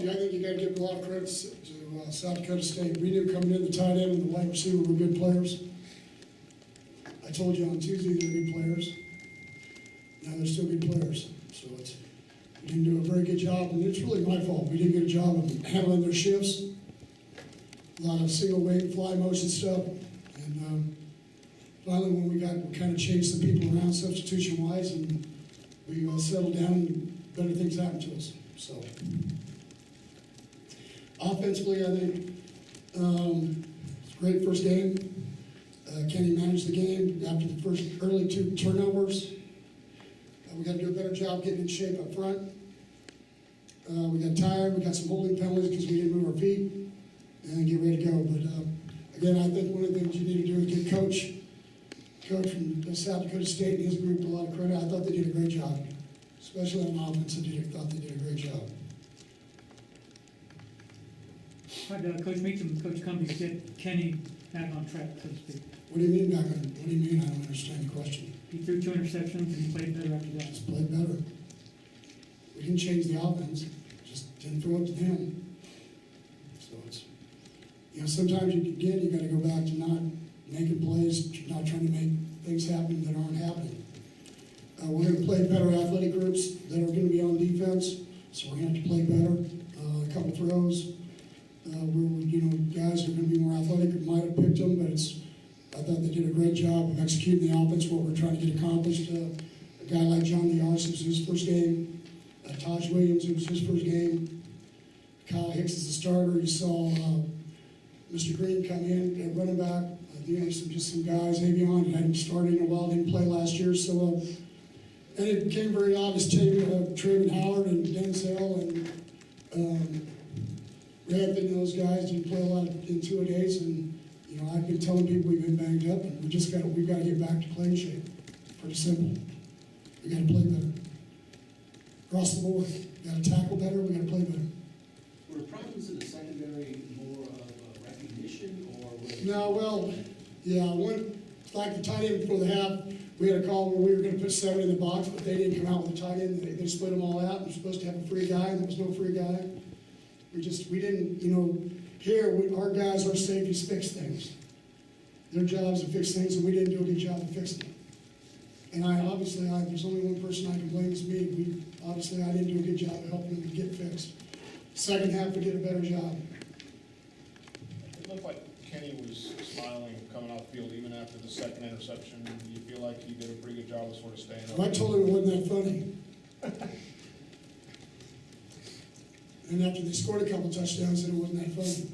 I think you got to give a lot of credit to South Dakota State. We knew coming in the tight end and the wide receiver were good players. I told you on Tuesday they're good players. Now they're still good players. So we didn't do a very good job, and it's really my fault. We didn't get a job of handling their shifts. A lot of single weight, fly motion stuff, and finally when we kind of changed the people around substitution-wise, and we settled down, and better things happened to us. So offensively, I think it's a great first game. Kenny managed the game after the first early 2 turnovers. We got to do a better job getting in shape up front. We got tired. We got some holding penalties because we didn't move our feet and get ready to go. But again, I think one of the things you need to do is give Coach from South Dakota State and his group a lot of credit. I thought they did a great job, especially on offense. I thought they did a great job. How did Coach Meacham, Coach Cumbie get Kenny back on track, so to speak? What do you mean back on? What do you mean? I don't understand the question. He threw 2 interceptions and he played better after that. Just played better. We didn't change the offense. Just didn't throw it to them. So it's, sometimes you got to go back to not making plays, not trying to make things happen that aren't happening. We're going to play better athletic groups that are going to be on defense, so we're going to have to play better. A couple throws. Guys are going to be more athletic. We might have picked them, but I thought they did a great job of executing the offense, what we're trying to get accomplished. A guy like John Diaz, it was his first game. Taj Williams, it was his first game. Kyle Hicks is the starter. You saw Mr. Green come in at running back. Just some guys. Avion hadn't started in a while, didn't play last year. So, and it became very obvious Traven Howard and Denzel and Red and those guys didn't play a lot in 2 days. And I've been telling people we've been banged up, and we've got to get back to playing shape. Pretty simple. We got to play better. Across the board. We got to tackle better. We got to play better. Were problems in the secondary more of recognition, or was No, well, yeah, like the tight end before the half, we had a call where we were going to put 7 in the box, but they didn't come out with the tight end. They split them all out. We're supposed to have a free guy, and there was no free guy. We didn't, here, our guys, our safeties fix things. Their job is to fix things, and we didn't do a good job of fixing them. And there's only one person I can blame, is me. I didn't do a good job of helping them get fixed. Second half, we did a better job. It looked like Kenny was smiling coming off the field even after the second interception. Do you feel like he did a pretty good job of sort of staying up? I told him it wasn't that funny. And after they scored a couple touchdowns, then it wasn't that funny.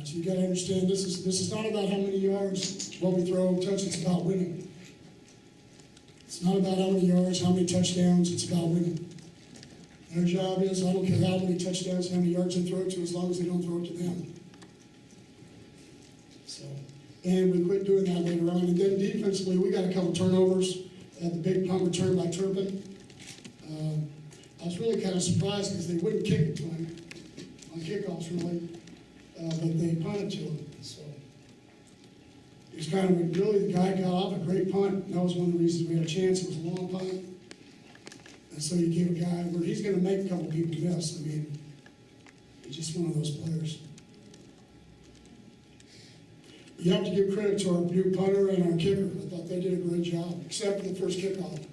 So you got to understand, this is not about how many yards, what we throw, touch. It's about winning. It's not about how many yards, how many touchdowns. It's about winning. Their job is, I don't care how many touchdowns, how many yards they throw it to, as long as they don't throw it to them. So, and we quit doing that later on. And then defensively, we got a couple turnovers. Had the big punt return by Turpin. I was really kind of surprised because they wouldn't kick it to him on kickoffs, really, but they punted to him. So it was kind of really, the guy got off a great punt. That was one of the reasons we had a chance. It was a long punt, and so you give a guy where he's going to make a couple people miss. I mean, he's just one of those players. You have to give credit to our new punter and our kicker. I thought they did a great job, except for the first kickoff.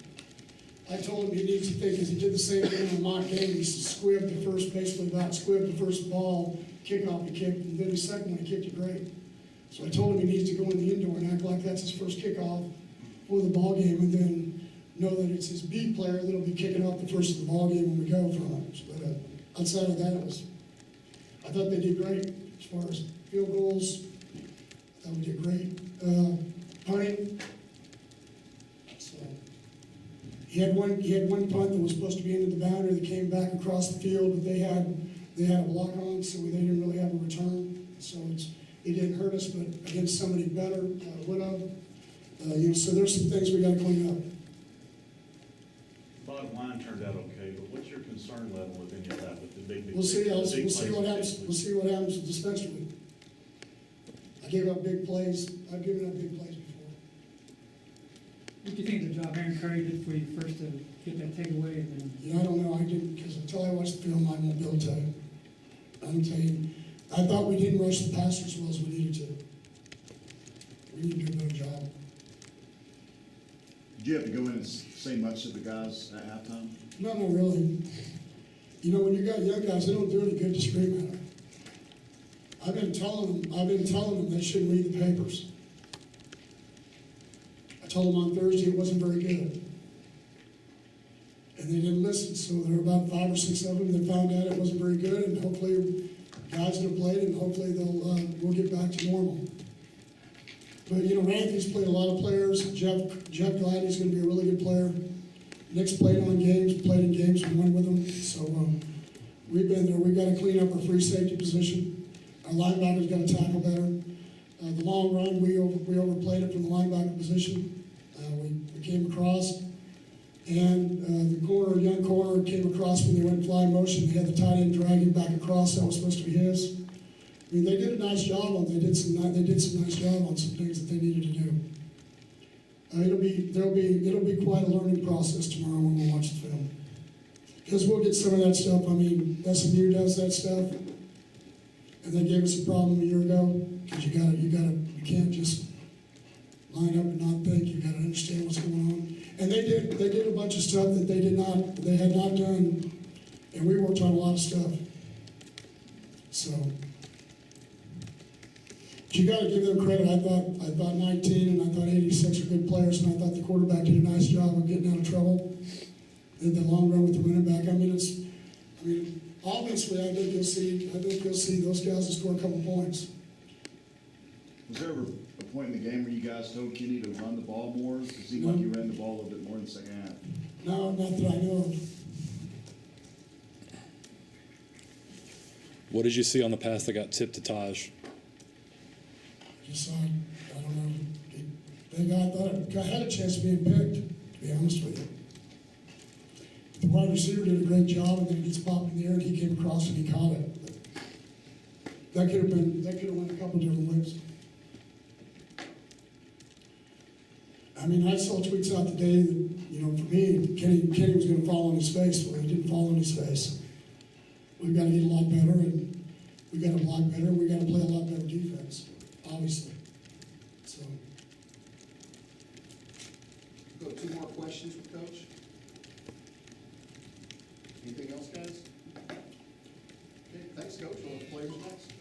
I told him he needs to think, because he did the same thing in the mock game. He squibbed the first ball, kickoff he kicked, and then the second one he kicked it great. So I told him he needs to go in the indoor and act like that's his first kickoff for the ball game, and then know that it's his beat player that'll be kicking off the first of the ball game when we go from it. But outside of that, I thought they did great as far as field goals. I thought we did great. Punting. He had one punt that was supposed to be into the boundary that came back across the field, but they had a block on, so they didn't really have a return. So it didn't hurt us, but against somebody better would have. So there's some things we got to clean up. Bottom line turned out okay, but what's your concern level with any of that? With the big We'll see what happens. We'll see what happens with the Spencer week. I gave up big plays. I've given up big plays before. What do you think of the job Aaron Curry did for you first to get that takeaway and then? You know, I don't know, I didn't, because until I watched the film, I won't be able to tell you. I'm telling you, I thought we didn't rush the passer as well as we needed to. We need to do a better job. Did you have to go in and say much to the guys at halftime? No, not really. You know, when you got young guys, they don't do any good to scream at them. I've been telling them they shouldn't read the papers. I told them on Thursday it wasn't very good. And they didn't listen, so there were about 5 or 6 of them that found out it wasn't very good, and hopefully guys that have played, and hopefully we'll get back to normal. But, you know, Rankin's played a lot of players. Jeff Gladdy's going to be a really good player. Nick's played in games, we won with them. So we've been there. We've got to clean up our free safety position. Our linebackers got to tackle better. The long run, we overplayed it from the linebacker position. We came across, and the young corner came across when they went fly motion. They had the tight end drag him back across. That was supposed to be his. I mean, they did a nice job on. They did some nice job on some things that they needed to do. It'll be quite a learning process tomorrow when we watch the film, because we'll get some of that stuff. I mean, SMU does that stuff, and they gave us a problem a year ago. Because you can't just line up and not think. You got to understand what's going on. And they did a bunch of stuff that they had not done, and we worked on a lot of stuff. So. But you got to give them credit. I thought 19 and I thought 86 are good players, and I thought the quarterback did a nice job of getting out of trouble. Did the long run with the running back. Obviously, I think you'll see those guys will score a couple points. Was there ever a point in the game where you guys told Kenny to run the ball more? It seemed like you ran the ball a little bit more in the second half. No, not that I know of. What did you see on the pass that got tipped to Taj? Just I don't know. I thought it had a chance of being picked, to be honest with you. The wide receiver did a great job, and then he gets popped in the air, and he came across and he caught it. That could have went a couple different ways. I mean, I saw tweets out today that, you know, for me, Kenny was going to fall on his face. Well, he didn't fall on his face. We've got to get a lot better, and we've got to block better, and we've got to play a lot better defense, obviously. So. Go 2 more questions for Coach. Anything else, guys? Okay, thanks, Coach. We'll have players next.